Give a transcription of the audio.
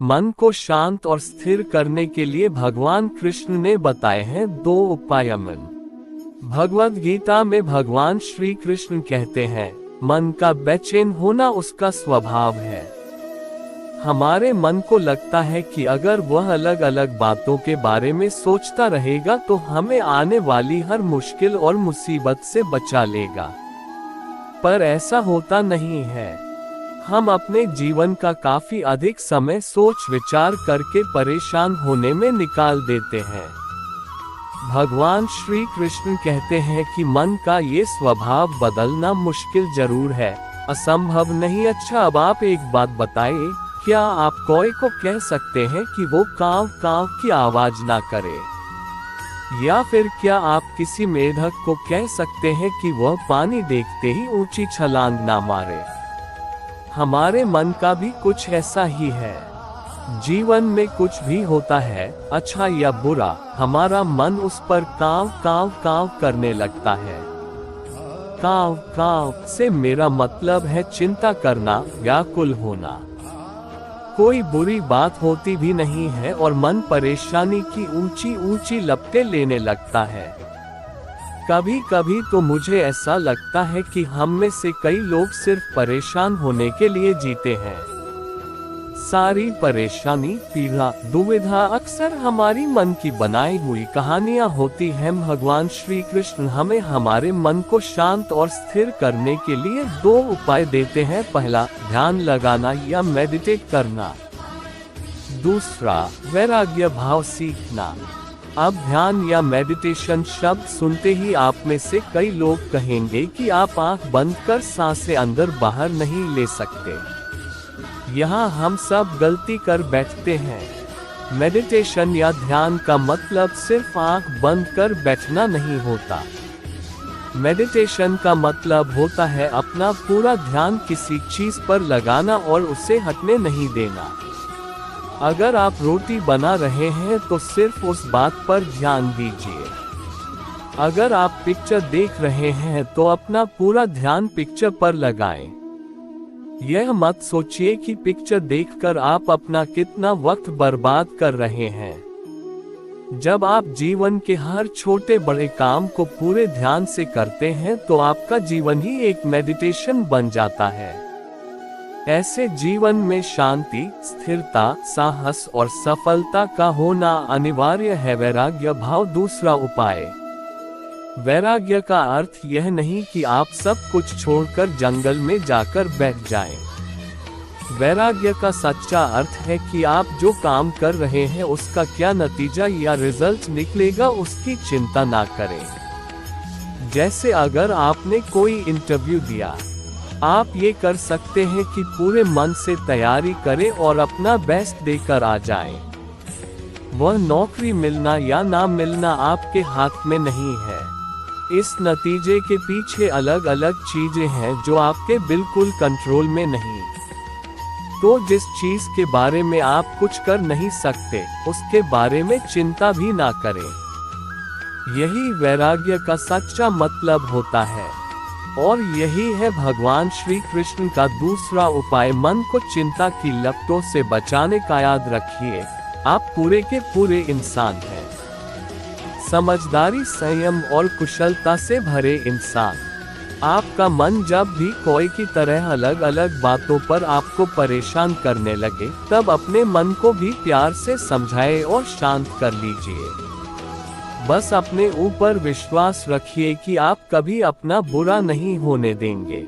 मन को शांत और स्थिर करने के लिए भगवान कृष्ण ने बताए हैं 2 उपाय। भगवद गीता में भगवान श्री कृष्ण कहते हैं, मन का बेचैन होना उसका स्वभाव है। हमारे मन को लगता है कि अगर वह अलग अलग बातों के बारे में सोचता रहेगा तो हमें आने वाली हर मुश्किल और मुसीबत से बचा लेगा। पर ऐसा होता नहीं है। हम अपने जीवन का काफी अधिक समय सोच विचार करके परेशान होने में निकाल देते हैं। भगवान श्री कृष्ण कहते हैं कि मन का ये स्वभाव बदलना मुश्किल जरूर है, असंभव नहीं। अच्छा, अब आप एक बात बताइए, क्या आप कोई को कह सकते हैं कि वो काव काव की आवाज ना करे? या फिर क्या आप किसी मेढक को कह सकते हैं कि वह पानी देखते ही ऊंची छलांग ना मारे? हमारे मन का भी कुछ ऐसा ही है। जीवन में कुछ भी होता है, अच्छा या बुरा, हमारा मन उस पर काव काव काव करने लगता है। काव काव से मेरा मतलब है चिंता करना, व्याकुल होना। कोई बुरी बात होती भी नहीं है और मन परेशानी की ऊंची ऊंची लपटें लेने लगता है। कभी कभी तो मुझे ऐसा लगता है कि हम में से कई लोग सिर्फ परेशान होने के लिए जीते हैं। सारी परेशानी, पीड़ा, दुविधा अक्सर हमारी मन की बनाई हुई कहानियां होती हैं। भगवान श्री कृष्ण हमें हमारे मन को शांत और स्थिर करने के लिए 2 उपाय देते हैं। पहला, ध्यान लगाना या मेडिटेट करना। दूसरा, वैराग्य भाव सीखना। अब ध्यान या मेडिटेशन शब्द सुनते ही आप में से कई लोग कहेंगे कि आप आंख बंद कर सांसें अंदर बाहर नहीं ले सकते। यहाँ हम सब गलती कर बैठते हैं। मेडिटेशन या ध्यान का मतलब सिर्फ आंख बंद कर बैठना नहीं होता। मेडिटेशन का मतलब होता है अपना पूरा ध्यान किसी चीज पर लगाना और उसे हटने नहीं देना। अगर आप रोटी बना रहे हैं तो सिर्फ उस बात पर ध्यान दीजिए। अगर आप पिक्चर देख रहे हैं तो अपना पूरा ध्यान पिक्चर पर लगाएं। यह मत सोचिए कि पिक्चर देखकर आप अपना कितना वक्त बर्बाद कर रहे हैं। जब आप जीवन के हर छोटे बड़े काम को पूरे ध्यान से करते हैं तो आपका जीवन ही एक मेडिटेशन बन जाता है। ऐसे जीवन में शांति, स्थिरता, साहस और सफलता का होना अनिवार्य है। वैराग्य भाव दूसरा उपाय। वैराग्य का अर्थ यह नहीं कि आप सब कुछ छोड़कर जंगल में जाकर बैठ जाएं। वैराग्य का सच्चा अर्थ है कि आप जो काम कर रहे हैं उसका क्या नतीजा या रिजल्ट निकलेगा उसकी चिंता ना करें। जैसे अगर आपने कोई इंटरव्यू दिया, आप ये कर सकते हैं कि पूरे मन से तैयारी करें और अपना बेस्ट देकर आ जाएं। वह नौकरी मिलना या ना मिलना आपके हाथ में नहीं है। इस नतीजे के पीछे अलग अलग चीजें हैं जो आपके बिल्कुल कंट्रोल में नहीं। तो जिस चीज के बारे में आप कुछ कर नहीं सकते, उसके बारे में चिंता भी ना करें। यही वैराग्य का सच्चा मतलब होता है। और यही है भगवान श्री कृष्ण का दूसरा उपाय। मन को चिंता की लपटों से बचाने का याद रखिए, आप पूरे के पूरे इंसान हैं। समझदारी, संयम और कुशलता से भरे इंसान। आपका मन जब भी कोई की तरह अलग अलग बातों पर आपको परेशान करने लगे, तब अपने मन को भी प्यार से समझाए और शांत कर लीजिए। बस अपने ऊपर विश्वास रखिए कि आप कभी अपना बुरा नहीं होने देंगे।